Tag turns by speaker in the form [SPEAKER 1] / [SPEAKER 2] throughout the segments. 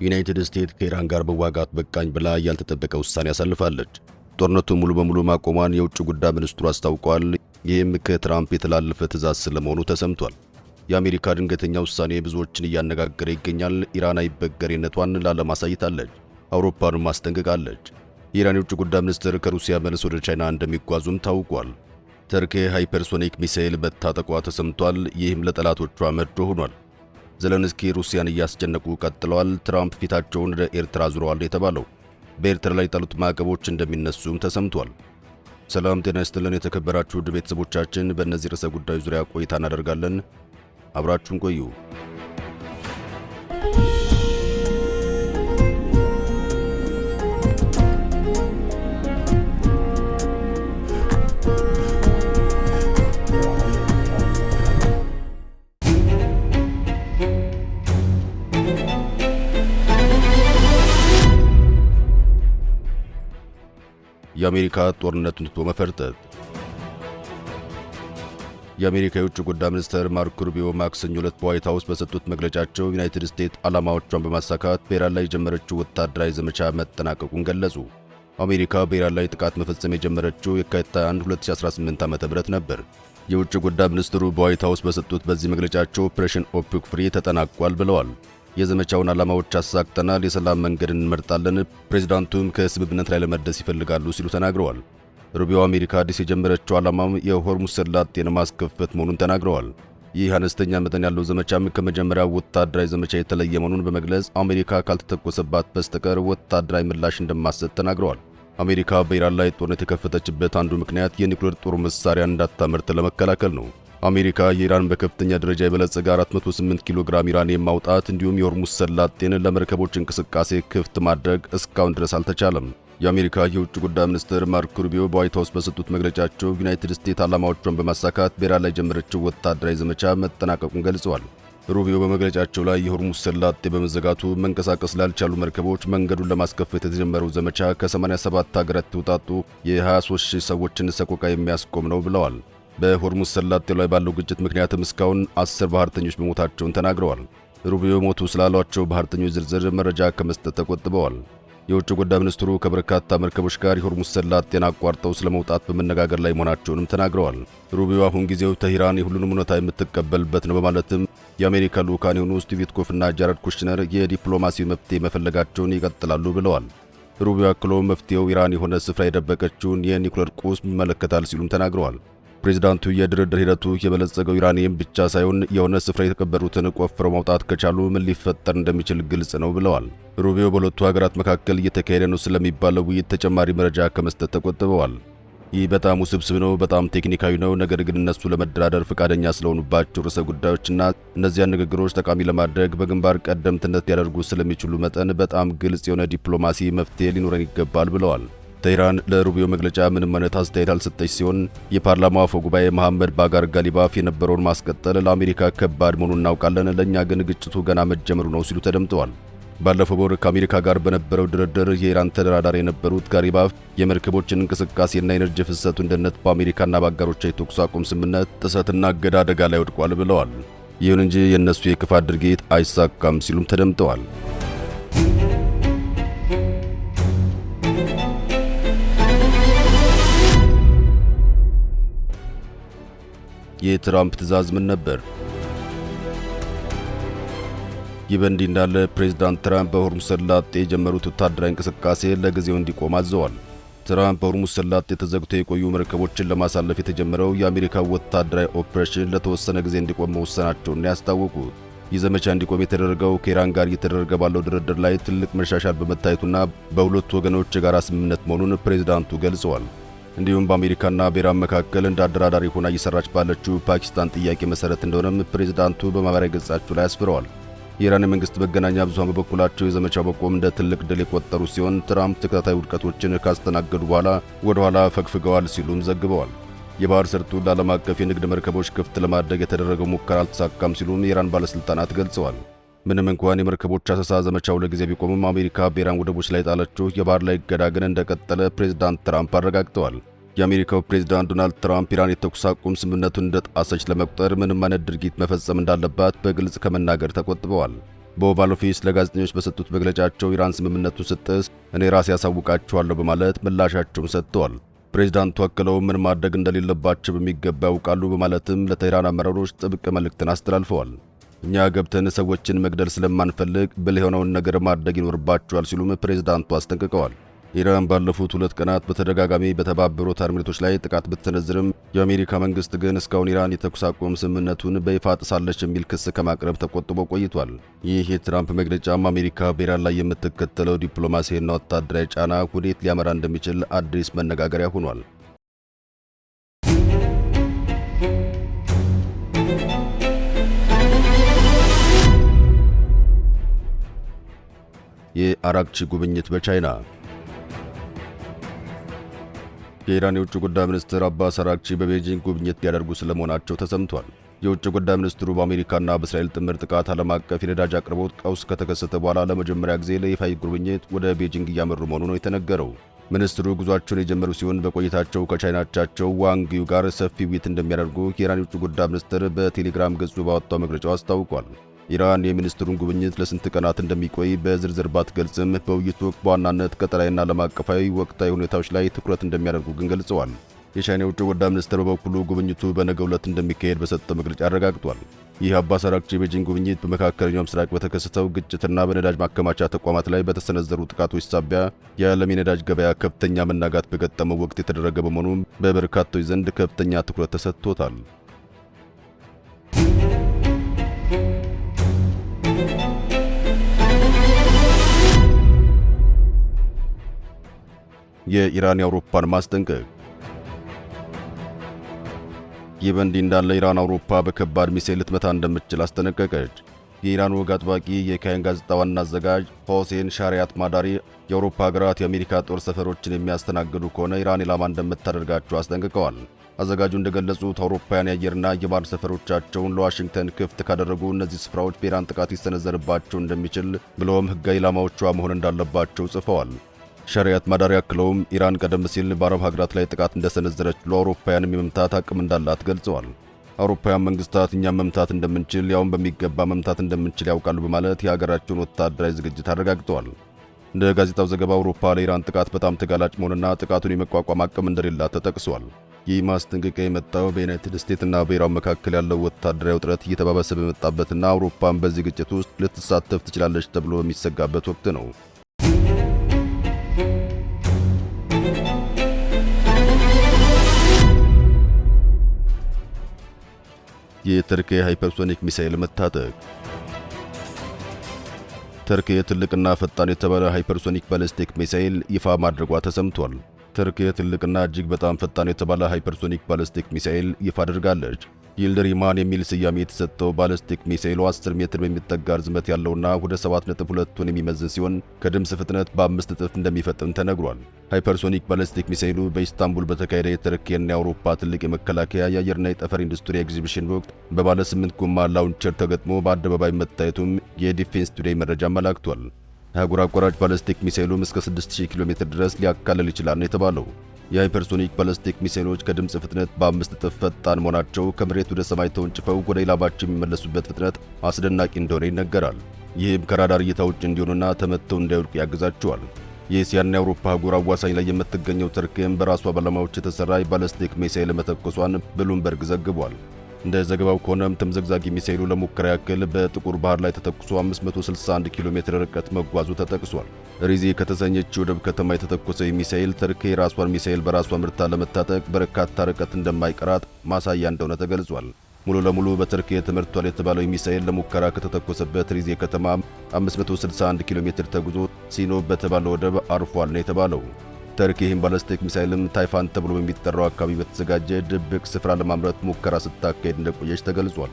[SPEAKER 1] ዩናይትድ ስቴትስ ከኢራን ጋር መዋጋት በቃኝ ብላ ያልተጠበቀ ውሳኔ አሳልፋለች። ጦርነቱን ሙሉ በሙሉ ማቆሟን የውጭ ጉዳይ ሚኒስትሩ አስታውቋል። ይህም ከትራምፕ የተላለፈ ትዕዛዝ ስለመሆኑ ተሰምቷል። የአሜሪካ ድንገተኛ ውሳኔ ብዙዎችን እያነጋገረ ይገኛል። ኢራን አይበገሬነቷን ላለማሳየት አሳይታለች። አውሮፓንም ማስጠንቀቃለች። የኢራን የውጭ ጉዳይ ሚኒስትር ከሩሲያ መልስ ወደ ቻይና እንደሚጓዙም ታውቋል። ተርክ ሃይፐርሶኒክ ሚሳኤል መታጠቋ ተሰምቷል። ይህም ለጠላቶቿ መርዶ ሆኗል። ዘለንስኪ ሩሲያን እያስጨነቁ ቀጥለዋል። ትራምፕ ፊታቸውን ወደ ኤርትራ ዙረዋል የተባለው በኤርትራ ላይ የጣሉት ማዕቀቦች እንደሚነሱም ተሰምቷል። ሰላም ጤና ይስጥልን የተከበራችሁ ውድ ቤተሰቦቻችን፣ በእነዚህ ርዕሰ ጉዳዮች ዙሪያ ቆይታ እናደርጋለን። አብራችሁን ቆዩ። የአሜሪካ ጦርነቱን ትቶ መፈርጠጥ። የአሜሪካ የውጭ ጉዳይ ሚኒስትር ማርኮ ሩቢዮ ማክሰኞ ዕለት በዋይት ሃውስ በሰጡት መግለጫቸው ዩናይትድ ስቴትስ ዓላማዎቿን በማሳካት በኢራን ላይ የጀመረችው ወታደራዊ ዘመቻ መጠናቀቁን ገለጹ። አሜሪካ በኢራን ላይ ጥቃት መፈጸም የጀመረችው የካቲት 1 2018 ዓ.ም ነበር። የውጭ ጉዳይ ሚኒስትሩ በዋይት ሃውስ በሰጡት በዚህ መግለጫቸው ኦፕሬሽን ኦፒክ ፍሪ ተጠናቋል ብለዋል። የዘመቻውን ዓላማዎች አሳክተናል፣ የሰላም መንገድ እንመርጣለን፣ ፕሬዝዳንቱም ከስምምነት ላይ ለመድረስ ይፈልጋሉ ሲሉ ተናግረዋል። ሩቢዮ አሜሪካ አዲስ የጀመረችው ዓላማም የሆርሙዝ ሰላጤን ማስከፈት መሆኑን ተናግረዋል። ይህ አነስተኛ መጠን ያለው ዘመቻም ከመጀመሪያው ወታደራዊ ዘመቻ የተለየ መሆኑን በመግለጽ አሜሪካ ካልተተኮሰባት በስተቀር ወታደራዊ ምላሽ እንደማትሰጥ ተናግረዋል። አሜሪካ በኢራን ላይ ጦርነት የከፈተችበት አንዱ ምክንያት የኒውክሌር ጦር መሳሪያ እንዳታመርት ለመከላከል ነው። አሜሪካ የኢራን በከፍተኛ ደረጃ የበለጸገ 408 ኪሎ ግራም ዩራኒየም ማውጣት እንዲሁም የሆርሙዝ ሰላጤን ለመርከቦች እንቅስቃሴ ክፍት ማድረግ እስካሁን ድረስ አልተቻለም። የአሜሪካ የውጭ ጉዳይ ሚኒስትር ማርኮ ሩቢዮ በዋይት ሃውስ በሰጡት መግለጫቸው ዩናይትድ ስቴትስ ዓላማዎቿን በማሳካት በኢራን ላይ የጀመረችው ወታደራዊ ዘመቻ መጠናቀቁን ገልጸዋል። ሩቢዮ በመግለጫቸው ላይ የሆርሙዝ ሰላጤ በመዘጋቱ መንቀሳቀስ ላልቻሉ መርከቦች መንገዱን ለማስከፈት የተጀመረው ዘመቻ ከ87 ሀገራት የተውጣጡ የ23000 ሰዎችን ሰቆቃ የሚያስቆም ነው ብለዋል። በሆርሙዝ ሰላጤው ላይ ባለው ግጭት ምክንያትም እስካሁን 10 ባህርተኞች መሞታቸውን ተናግረዋል። ሩቢዮ ሞቱ ስላሏቸው ባህርተኞች ዝርዝር መረጃ ከመስጠት ተቆጥበዋል። የውጭ ጉዳይ ሚኒስትሩ ከበርካታ መርከቦች ጋር የሆርሙዝ ሰላጤን አቋርጠው ስለመውጣት በመነጋገር ላይ መሆናቸውንም ተናግረዋል። ሩቢዮ አሁን ጊዜው ተህራን የሁሉንም እውነታ የምትቀበልበት ነው በማለትም የአሜሪካ ልዑካን የሆኑ ስቲቭ ዊትኮፍና ጃረድ ኩሽነር የዲፕሎማሲ መፍትሄ መፈለጋቸውን ይቀጥላሉ ብለዋል። ሩቢዮ አክሎ መፍትሄው ኢራን የሆነ ስፍራ የደበቀችውን የኒውክሌር ቁስ ይመለከታል ሲሉም ተናግረዋል። ፕሬዝዳንቱ የድርድር ሂደቱ የበለጸገው ዩራኒየም ብቻ ሳይሆን የሆነ ስፍራ የተቀበሩትን ቆፍረው ማውጣት ከቻሉ ምን ሊፈጠር እንደሚችል ግልጽ ነው ብለዋል። ሩቢዮ በሁለቱ ሀገራት መካከል እየተካሄደ ነው ስለሚባለው ውይይት ተጨማሪ መረጃ ከመስጠት ተቆጥበዋል። ይህ በጣም ውስብስብ ነው፣ በጣም ቴክኒካዊ ነው። ነገር ግን እነሱ ለመደራደር ፈቃደኛ ስለሆኑባቸው ርዕሰ ጉዳዮችና እነዚያን ንግግሮች ጠቃሚ ለማድረግ በግንባር ቀደምትነት ሊያደርጉ ስለሚችሉ መጠን በጣም ግልጽ የሆነ ዲፕሎማሲ መፍትሄ ሊኖረን ይገባል ብለዋል። ተህራን ለሩቢዮ መግለጫ ምንም አይነት አስተያየት አልሰጠች ሲሆን የፓርላማው አፈ ጉባኤ መሐመድ ባጋር ጋሊባፍ የነበረውን ማስቀጠል ለአሜሪካ ከባድ መሆኑን እናውቃለን፣ ለእኛ ግን ግጭቱ ገና መጀመሩ ነው ሲሉ ተደምጠዋል። ባለፈው ወር ከአሜሪካ ጋር በነበረው ድርድር የኢራን ተደራዳሪ የነበሩት ጋሊባፍ የመርከቦችን እንቅስቃሴና የኤነርጂ ፍሰቱን ደህንነት በአሜሪካና በአጋሮቿ የተኩስ አቁም ስምምነት ጥሰትና እገዳ አደጋ ላይ ወድቋል ብለዋል። ይሁን እንጂ የእነሱ የክፋት ድርጊት አይሳካም ሲሉም ተደምጠዋል። የትራምፕ ትዕዛዝ ምን ነበር? ይህ በእንዲህ እንዳለ ፕሬዝዳንት ትራምፕ በሆርሙዝ ሰላጤ የጀመሩት ወታደራዊ እንቅስቃሴ ለጊዜው እንዲቆም አዘዋል። ትራምፕ በሆርሙዝ ሰላጤ ተዘግተው የቆዩ መርከቦችን ለማሳለፍ የተጀመረው የአሜሪካ ወታደራዊ ኦፕሬሽን ለተወሰነ ጊዜ እንዲቆም መወሰናቸውን ያስታወቁት። ይህ ዘመቻ እንዲቆም የተደረገው ከኢራን ጋር እየተደረገ ባለው ድርድር ላይ ትልቅ መሻሻል በመታየቱና በሁለቱ ወገኖች የጋራ ስምምነት መሆኑን ፕሬዝዳንቱ ገልጸዋል። እንዲሁም በአሜሪካና በኢራን መካከል እንደ አደራዳሪ ሆና እየሰራች ባለችው ፓኪስታን ጥያቄ መሰረት እንደሆነም ፕሬዝዳንቱ በማህበራዊ ገጻቸው ላይ አስፍረዋል። የኢራን መንግስት መገናኛ ብዙሃን በበኩላቸው የዘመቻው መቆም እንደ ትልቅ ድል የቆጠሩ ሲሆን ትራምፕ ተከታታይ ውድቀቶችን ካስተናገዱ በኋላ ወደ ኋላ ፈግፍገዋል ሲሉም ዘግበዋል። የባህር ሰርጡን ለዓለም አቀፍ የንግድ መርከቦች ክፍት ለማድረግ የተደረገው ሙከራ አልተሳካም ሲሉም የኢራን ባለስልጣናት ገልጸዋል። ምንም እንኳን የመርከቦች አሰሳ ዘመቻው ለጊዜ ቢቆምም አሜሪካ በኢራን ወደቦች ላይ ጣለችው የባህር ላይ እገዳ ግን እንደቀጠለ ፕሬዝዳንት ትራምፕ አረጋግጠዋል። የአሜሪካው ፕሬዝዳንት ዶናልድ ትራምፕ ኢራን የተኩስ አቁም ስምምነቱን እንደጣሰች ለመቁጠር ምንም አይነት ድርጊት መፈጸም እንዳለባት በግልጽ ከመናገር ተቆጥበዋል። በኦቫል ኦፊስ ለጋዜጠኞች በሰጡት መግለጫቸው ኢራን ስምምነቱን ስትጥስ እኔ ራሴ ያሳውቃቸዋለሁ በማለት ምላሻቸውን ሰጥተዋል። ፕሬዝዳንቱ አክለው ምን ማድረግ እንደሌለባቸው በሚገባ ያውቃሉ በማለትም ለቴህራን አመራሮች ጥብቅ መልእክትን አስተላልፈዋል። እኛ ገብተን ሰዎችን መግደል ስለማንፈልግ ብልህ የሆነውን ነገር ማድረግ ይኖርባቸዋል ሲሉም ፕሬዝዳንቱ አስጠንቅቀዋል። ኢራን ባለፉት 2 ቀናት በተደጋጋሚ በተባበሩት አረብ ኤሚሬቶች ላይ ጥቃት ብትሰነዝርም የአሜሪካ መንግስት ግን እስካሁን ኢራን የተኩስ አቁም ስምምነቱን በይፋ ጥሳለች የሚል ክስ ከማቅረብ ተቆጥቦ ቆይቷል። ይህ የትራምፕ መግለጫም አሜሪካ በኢራን ላይ የምትከተለው ዲፕሎማሲያዊና ወታደራዊ ጫና ወዴት ሊያመራ እንደሚችል አዲስ መነጋገሪያ ሆኗል። የአራግቺ ጉብኝት በቻይና። የኢራን የውጭ ጉዳይ ሚኒስትር አባስ አራግቺ በቤጂንግ ጉብኝት ሊያደርጉ ስለመሆናቸው ተሰምቷል። የውጭ ጉዳይ ሚኒስትሩ በአሜሪካና በእስራኤል ጥምር ጥቃት ዓለም አቀፍ የነዳጅ አቅርቦት ቀውስ ከተከሰተ በኋላ ለመጀመሪያ ጊዜ ለይፋዊ ጉብኝት ወደ ቤጂንግ እያመሩ መሆኑ ነው የተነገረው። ሚኒስትሩ ጉዟቸውን የጀመሩ ሲሆን በቆይታቸው ከቻይና አቻቸው ዋንግ ዩ ጋር ሰፊ ውይይት እንደሚያደርጉ የኢራን የውጭ ጉዳይ ሚኒስትር በቴሌግራም ገጹ ባወጣው መግለጫው አስታውቋል። ኢራን የሚኒስትሩን ጉብኝት ለስንት ቀናት እንደሚቆይ በዝርዝር ባትገልጽም በውይይቱ ወቅት በዋናነት ቀጠናዊና ዓለም አቀፋዊ ወቅታዊ ሁኔታዎች ላይ ትኩረት እንደሚያደርጉ ግን ገልጸዋል። የቻይና የውጭ ጉዳይ ሚኒስትር በበኩሉ ጉብኝቱ በነገው ዕለት እንደሚካሄድ በሰጠው መግለጫ አረጋግጧል። ይህ አባስ አራግቺ የቤጂንግ ጉብኝት በመካከለኛው ምስራቅ በተከሰተው ግጭትና በነዳጅ ማከማቻ ተቋማት ላይ በተሰነዘሩ ጥቃቶች ሳቢያ የዓለም የነዳጅ ገበያ ከፍተኛ መናጋት በገጠመው ወቅት የተደረገ በመሆኑም በበርካቶች ዘንድ ከፍተኛ ትኩረት ተሰጥቶታል። የኢራን የአውሮፓን ማስጠንቀቅ። ይህ በእንዲህ እንዳለ ኢራን አውሮፓ በከባድ ሚሳኤል ልትመታ እንደምትችል አስጠነቀቀች። የኢራን ወግ አጥባቂ የካይን ጋዜጣ ዋና አዘጋጅ ሆሴን ሻሪያት ማዳሪ የአውሮፓ ሀገራት የአሜሪካ ጦር ሰፈሮችን የሚያስተናግዱ ከሆነ ኢራን ኢላማ እንደምታደርጋቸው አስጠንቅቀዋል። አዘጋጁ እንደገለጹት አውሮፓውያን የአየርና የባህር ሰፈሮቻቸውን ለዋሽንግተን ክፍት ካደረጉ እነዚህ ስፍራዎች በኢራን ጥቃት ይሰነዘርባቸው እንደሚችል ብሎም ሕጋዊ ኢላማዎቿ መሆን እንዳለባቸው ጽፈዋል። ሻሪያት ማዳሪ አክለውም ኢራን ቀደም ሲል በአረብ ሀገራት ላይ ጥቃት እንደሰነዘረች ለአውሮፓውያንም የመምታት አቅም እንዳላት ገልጸዋል። አውሮፓውያን መንግስታት እኛም መምታት እንደምንችል ያውም በሚገባ መምታት እንደምንችል ያውቃሉ በማለት የሀገራቸውን ወታደራዊ ዝግጅት አረጋግጠዋል። እንደ ጋዜጣው ዘገባ አውሮፓ ለኢራን ጥቃት በጣም ተጋላጭ መሆንና ጥቃቱን የመቋቋም አቅም እንደሌላት ተጠቅሷል። ይህ ማስጠንቀቂያ የመጣው በዩናይትድ ስቴትስና በኢራን መካከል ያለው ወታደራዊ ውጥረት እየተባባሰ በመጣበትና አውሮፓም በዚህ ግጭት ውስጥ ልትሳተፍ ትችላለች ተብሎ በሚሰጋበት ወቅት ነው። የቱርክ ሃይፐርሶኒክ ሚሳኤል መታጠቅ። ቱርክ ትልቅና ፈጣን የተባለ ሃይፐርሶኒክ ባሊስቲክ ሚሳኤል ይፋ ማድረጓ ተሰምቷል። ቱርክ ትልቅና እጅግ በጣም ፈጣን የተባለ ሃይፐርሶኒክ ባሊስቲክ ሚሳኤል ይፋ አድርጋለች። ይልድሪማን የሚል ስያሜ የተሰጠው ባሊስቲክ ሚሳኤሉ 10 ሜትር በሚጠጋ ርዝመት ያለውና ወደ 7.2 ቶን የሚመዝን ሲሆን ከድምፅ ፍጥነት በ5 እጥፍ እንደሚፈጥን ተነግሯል። ሃይፐርሶኒክ ባሊስቲክ ሚሳኤሉ በኢስታንቡል በተካሄደ የቱርክና የአውሮፓ ትልቅ የመከላከያ የአየርና የጠፈር ኢንዱስትሪ ኤግዚቢሽን ወቅት በባለ 8 ጎማ ላውንቸር ተገጥሞ በአደባባይ መታየቱም የዲፌንስ ቱዴይ መረጃ አመላክቷል። አህጉር አቋራጭ ባሊስቲክ ሚሳኤሉም እስከ 6000 ኪሎ ሜትር ድረስ ሊያካልል ይችላል ነው የተባለው። የሃይፐርሶኒክ ባሊስቲክ ሚሳኤሎች ከድምፅ ፍጥነት በ5 እጥፍ ፈጣን መሆናቸው ከመሬት ወደ ሰማይ ተወንጭፈው ወደ ኢላማቸው የሚመለሱበት ፍጥነት አስደናቂ እንደሆነ ይነገራል። ይህም ከራዳር እይታ ውጭ እንዲሆኑና ተመተው እንዳይወድቁ ያግዛቸዋል። የእስያና የአውሮፓ አህጉር አዋሳኝ ላይ የምትገኘው ቱርክም በራሷ ባለሙያዎች የተሰራ የባሊስቲክ ሚሳኤል መተኮሷን ብሉምበርግ ዘግቧል። እንደ ዘገባው ከሆነም ተምዘግዛጊ ሚሳኤሉ ለሙከራ ያክል በጥቁር ባህር ላይ ተተኩሶ 561 ኪሎ ሜትር ርቀት መጓዙ ተጠቅሷል። ሪዜ ከተሰኘች ወደብ ከተማ የተተኮሰው ሚሳኤል ቱርክ የራሷን ሚሳኤል በራሷ ምርታ ለመታጠቅ በርካታ ርቀት እንደማይቀራት ማሳያ እንደሆነ ተገልጿል። ሙሉ ለሙሉ በቱርክ ተመርቷል የተባለው ሚሳኤል ለሙከራ ከተተኮሰበት ሪዜ ከተማ 561 ኪሎ ሜትር ተጉዞ ሲኖ በተባለው ወደብ አርፏል ነው የተባለው። ቱርክ ይህን ባሊስቲክ ሚሳኤልም ታይፋን ተብሎ በሚጠራው አካባቢ በተዘጋጀ ድብቅ ስፍራ ለማምረት ሙከራ ስታካሄድ እንደቆየች ተገልጿል።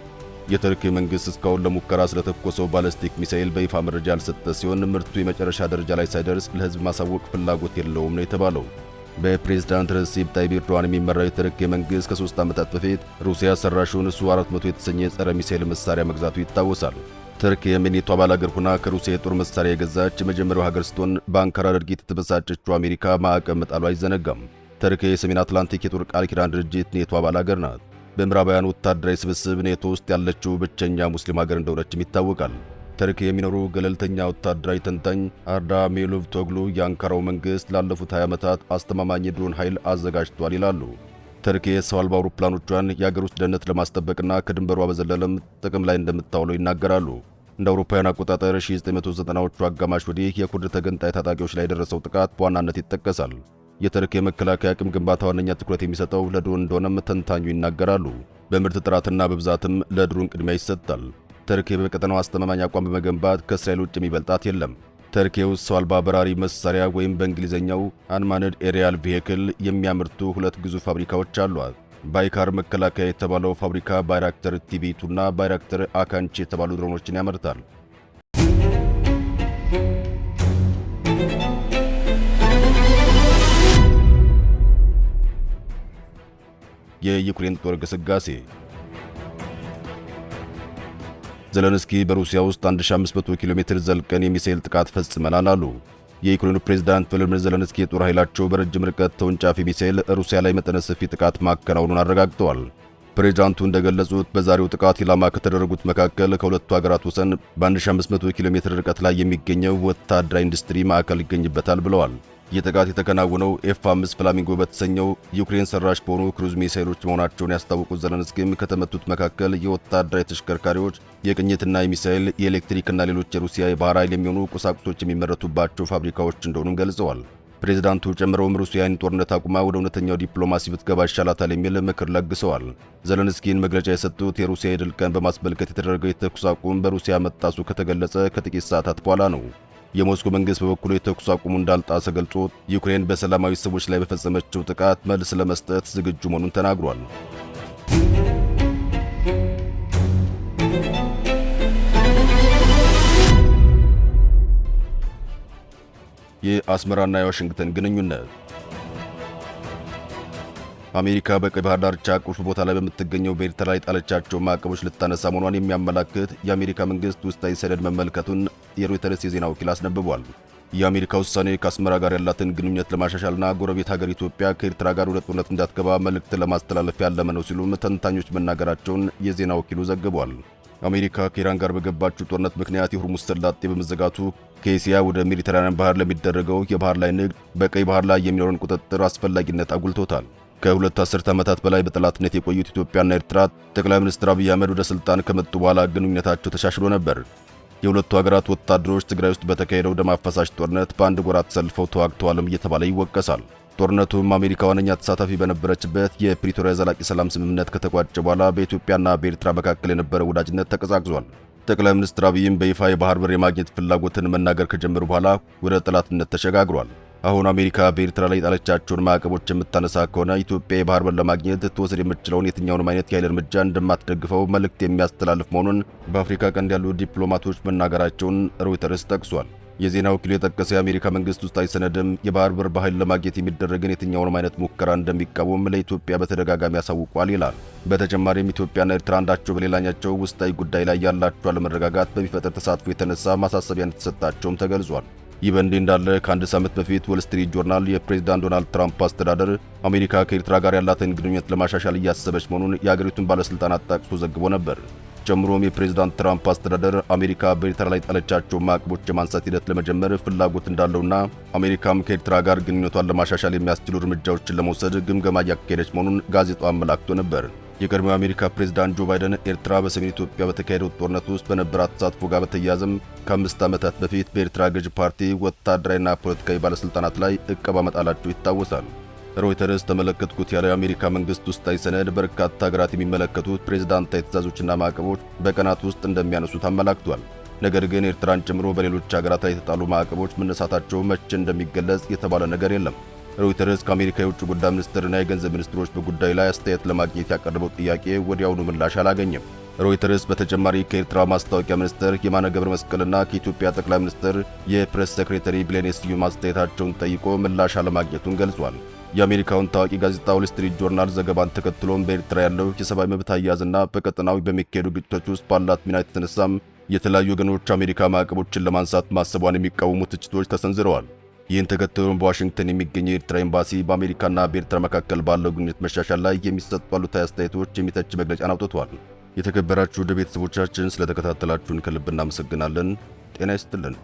[SPEAKER 1] የቱርክ መንግስት እስካሁን ለሙከራ ስለተኮሰው ባሊስቲክ ሚሳኤል በይፋ መረጃ ያልሰጠ ሲሆን ምርቱ የመጨረሻ ደረጃ ላይ ሳይደርስ ለህዝብ ማሳወቅ ፍላጎት የለውም ነው የተባለው። በፕሬዝዳንት ረሲፕ ታይብ ኤርዶዋን የሚመራው የቱርክ መንግስት ከ3 ዓመታት በፊት ሩሲያ ሰራሹን ሱ-400 የተሰኘ የጸረ ሚሳኤል መሳሪያ መግዛቱ ይታወሳል። ቱርክ የኔቶ አባል ሀገር ሆና ከሩሲያ የጦር መሳሪያ የገዛች የመጀመሪያው ሀገር ስትሆን በአንካራ ድርጊት የተበሳጨችው አሜሪካ ማዕቀብ መጣሉ አይዘነጋም። ቱርክ የሰሜን አትላንቲክ የጦር ቃል ኪዳን ድርጅት ኔቶ አባል ሀገር ናት። በምዕራባውያን ወታደራዊ ስብስብ ኔቶ ውስጥ ያለችው ብቸኛ ሙስሊም ሀገር እንደሆነችም ይታወቃል። ተርኪ የሚኖሩ ገለልተኛ ወታደራዊ ተንታኝ አርዳ ሜሎቭቶግሉ የአንካራው መንግሥት ላለፉት 20 ዓመታት አስተማማኝ የድሮን ኃይል አዘጋጅቷል ይላሉ። ተርኪ ሰው አልባ አውሮፕላኖቿን የአገር ውስጥ ደህንነት ለማስጠበቅና ከድንበሯ በዘለለም ጥቅም ላይ እንደምታውለው ይናገራሉ። እንደ አውሮፓውያን አቆጣጠር 1990ዎቹ አጋማሽ ወዲህ የኩርድ ተገንጣይ ታጣቂዎች ላይ የደረሰው ጥቃት በዋናነት ይጠቀሳል። የተርኪ የመከላከያ አቅም ግንባታ ዋነኛ ትኩረት የሚሰጠው ለድሮን እንደሆነም ተንታኙ ይናገራሉ። በምርት ጥራትና በብዛትም ለድሮን ቅድሚያ ይሰጣል። ተርኪ በቀጠናው አስተማማኝ አቋም በመገንባት ከእስራኤል ውጭ የሚበልጣት የለም። ተርኪ ውስጥ ሰው አልባ በራሪ መሳሪያ ወይም በእንግሊዝኛው አንማንድ ኤሪያል ቬሂክል የሚያመርቱ 2 ግዙፍ ፋብሪካዎች አሏት። ባይካር መከላከያ የተባለው ፋብሪካ ባይራክተር ቲቪ2 እና ባይራክተር አካንቺ የተባሉ ድሮኖችን ያመርታል። የዩክሬን ጦር ግስጋሴ ዘለንስኪ በሩሲያ ውስጥ 1500 ኪሎ ሜትር ዘልቀን የሚሳኤል ጥቃት ፈጽመናል አሉ። የዩክሬኑ ፕሬዝዳንት ቮሎዲሚር ዘለንስኪ የጦር ኃይላቸው በረጅም ርቀት ተወንጫፊ ሚሳኤል ሩሲያ ላይ መጠነ ሰፊ ጥቃት ማከናወኑን አረጋግጠዋል። ፕሬዝዳንቱ እንደገለጹት በዛሬው ጥቃት ኢላማ ከተደረጉት መካከል ከሁለቱ ሀገራት ወሰን በ1500 ኪሎ ሜትር ርቀት ላይ የሚገኘው ወታደራዊ ኢንዱስትሪ ማዕከል ይገኝበታል ብለዋል። ይህ ጥቃት የተከናወነው ኤፍ5 ፍላሚንጎ በተሰኘው ዩክሬን ሰራሽ በሆኑ ክሩዝ ሚሳኤሎች መሆናቸውን ያስታወቁት ዘለንስኪም ከተመቱት መካከል የወታደራዊ ተሽከርካሪዎች፣ የቅኝትና የሚሳኤል፣ የኤሌክትሪክና ሌሎች የሩሲያ የባህር ኃይል የሚሆኑ ቁሳቁሶች የሚመረቱባቸው ፋብሪካዎች እንደሆኑም ገልጸዋል። ፕሬዝዳንቱ ጨምረውም ሩሲያን ጦርነት አቁማ ወደ እውነተኛው ዲፕሎማሲ ብትገባ ይሻላታል የሚል ምክር ለግሰዋል። ዘለንስኪን መግለጫ የሰጡት የሩሲያ የድል ቀን በማስመልከት የተደረገው የተኩስ አቁም በሩሲያ መጣሱ ከተገለጸ ከጥቂት ሰዓታት በኋላ ነው። የሞስኮ መንግስት በበኩሉ የተኩስ አቁሙ እንዳልጣሰ ገልጾ ዩክሬን በሰላማዊ ሰዎች ላይ በፈጸመችው ጥቃት መልስ ለመስጠት ዝግጁ መሆኑን ተናግሯል። የአስመራና የዋሽንግተን ግንኙነት አሜሪካ በቀይ ባህር ዳርቻ ቁልፍ ቦታ ላይ በምትገኘው በኤርትራ ላይ ጣለቻቸው ማዕቀቦች ልታነሳ መሆኗን የሚያመላክት የአሜሪካ መንግስት ውስጣዊ ሰነድ መመልከቱን የሮይተርስ የዜና ወኪል አስነብቧል። የአሜሪካ ውሳኔ ከአስመራ ጋር ያላትን ግንኙነት ለማሻሻልና ጎረቤት ሀገር ኢትዮጵያ ከኤርትራ ጋር ወደ ጦርነት እንዳትገባ መልእክት ለማስተላለፍ ያለመ ነው ሲሉም ተንታኞች መናገራቸውን የዜና ወኪሉ ዘግቧል። አሜሪካ ከኢራን ጋር በገባችው ጦርነት ምክንያት የሆርሙዝ ሰላጤ በመዘጋቱ ከኤስያ ወደ ሜዲተራኒያን ባህር ለሚደረገው የባህር ላይ ንግድ በቀይ ባህር ላይ የሚኖረን ቁጥጥር አስፈላጊነት አጉልቶታል። ከሁለት አስርት ዓመታት በላይ በጠላትነት የቆዩት ኢትዮጵያና ኤርትራ ጠቅላይ ሚኒስትር አብይ አህመድ ወደ ስልጣን ከመጡ በኋላ ግንኙነታቸው ተሻሽሎ ነበር። የሁለቱ ሀገራት ወታደሮች ትግራይ ውስጥ በተካሄደው ደም አፋሳሽ ጦርነት በአንድ ጎራ ተሰልፈው ተዋግተዋልም እየተባለ ይወቀሳል። ጦርነቱም አሜሪካ ዋነኛ ተሳታፊ በነበረችበት የፕሪቶሪያ ዘላቂ ሰላም ስምምነት ከተቋጨ በኋላ በኢትዮጵያና በኤርትራ መካከል የነበረው ወዳጅነት ተቀዛቅዟል። ጠቅላይ ሚኒስትር አብይም በይፋ የባህር በር የማግኘት ፍላጎትን መናገር ከጀመሩ በኋላ ወደ ጠላትነት ተሸጋግሯል። አሁን አሜሪካ በኤርትራ ላይ የጣለቻቸውን ማዕቀቦች የምታነሳ ከሆነ ኢትዮጵያ የባህር በር ለማግኘት ትወስድ የምትችለውን የትኛውንም አይነት የኃይል እርምጃ እንደማትደግፈው መልእክት የሚያስተላልፍ መሆኑን በአፍሪካ ቀንድ ያሉ ዲፕሎማቶች መናገራቸውን ሮይተርስ ጠቅሷል። የዜና ወኪሉ የጠቀሰ የአሜሪካ መንግስት ውስጣዊ ሰነድም የባህር በር በኃይል ለማግኘት የሚደረግን የትኛውንም አይነት ሙከራ እንደሚቃወም ለኢትዮጵያ በተደጋጋሚ ያሳውቋል ይላል። በተጨማሪም ኢትዮጵያና ኤርትራ አንዳቸው በሌላኛቸው ውስጣዊ ጉዳይ ላይ ያላቸው አለመረጋጋት በሚፈጥር ተሳትፎ የተነሳ ማሳሰቢያ እንደተሰጣቸውም ተገልጿል። ይህ በእንዲህ እንዳለ ከአንድ ሳምንት በፊት ወል ስትሪት ጆርናል የፕሬዝዳንት ዶናልድ ትራምፕ አስተዳደር አሜሪካ ከኤርትራ ጋር ያላትን ግንኙነት ለማሻሻል እያሰበች መሆኑን የአገሪቱን ባለስልጣናት ጠቅሶ ዘግቦ ነበር። ጨምሮም የፕሬዝዳንት ትራምፕ አስተዳደር አሜሪካ በኤርትራ ላይ ጣለቻቸው ማዕቀቦች የማንሳት ሂደት ለመጀመር ፍላጎት እንዳለውና አሜሪካም ከኤርትራ ጋር ግንኙነቷን ለማሻሻል የሚያስችሉ እርምጃዎችን ለመውሰድ ግምገማ እያካሄደች መሆኑን ጋዜጣው አመላክቶ ነበር። የቀድሞው የአሜሪካ ፕሬዝዳንት ጆ ባይደን ኤርትራ በሰሜን ኢትዮጵያ በተካሄደው ጦርነት ውስጥ በነበራት ተሳትፎ ጋር በተያያዘም ከ5 ዓመታት በፊት በኤርትራ ገዥ ፓርቲ ወታደራዊና ፖለቲካዊ ባለስልጣናት ላይ ዕቀባ መጣላቸው ይታወሳል። ሮይተርስ ተመለከትኩት ያለው የአሜሪካ መንግስት ውስጣዊ ሰነድ በርካታ ሀገራት የሚመለከቱት ፕሬዝዳንታዊ ትዕዛዞችና ማዕቀቦች በቀናት ውስጥ እንደሚያነሱት አመላክቷል። ነገር ግን ኤርትራን ጨምሮ በሌሎች ሀገራት ላይ የተጣሉ ማዕቀቦች መነሳታቸው መቼ እንደሚገለጽ የተባለ ነገር የለም። ሮይተርስ ከአሜሪካ የውጭ ጉዳይ ሚኒስትርና የገንዘብ ሚኒስትሮች በጉዳዩ ላይ አስተያየት ለማግኘት ያቀረበው ጥያቄ ወዲያውኑ ምላሽ አላገኘም። ሮይተርስ በተጨማሪ ከኤርትራ ማስታወቂያ ሚኒስትር የማነ ገብረ መስቀልና ከኢትዮጵያ ጠቅላይ ሚኒስትር የፕሬስ ሴክሬታሪ ቢሌኔ ስዩም አስተያየታቸውን ጠይቆ ምላሽ አለማግኘቱን ገልጿል። የአሜሪካውን ታዋቂ ጋዜጣ ወል ስትሪት ጆርናል ዘገባን ተከትሎም በኤርትራ ያለው የሰብአዊ መብት አያያዝና በቀጠናዊ በሚካሄዱ ግጭቶች ውስጥ ባላት ሚና የተነሳም የተለያዩ ወገኖች አሜሪካ ማዕቀቦችን ለማንሳት ማሰቧን የሚቃወሙ ትችቶች ተሰንዝረዋል። ይህን ተከትሎም በዋሽንግተን የሚገኘው የኤርትራ ኤምባሲ በአሜሪካና በኤርትራ መካከል ባለው ግንኙነት መሻሻል ላይ የሚሰጡ አሉታዊ አስተያየቶች የሚተች መግለጫን አውጥቷል። የተከበራችሁ ውድ ቤተሰቦቻችን ስለተከታተላችሁን ከልብ እናመሰግናለን። ጤና ይስጥልን።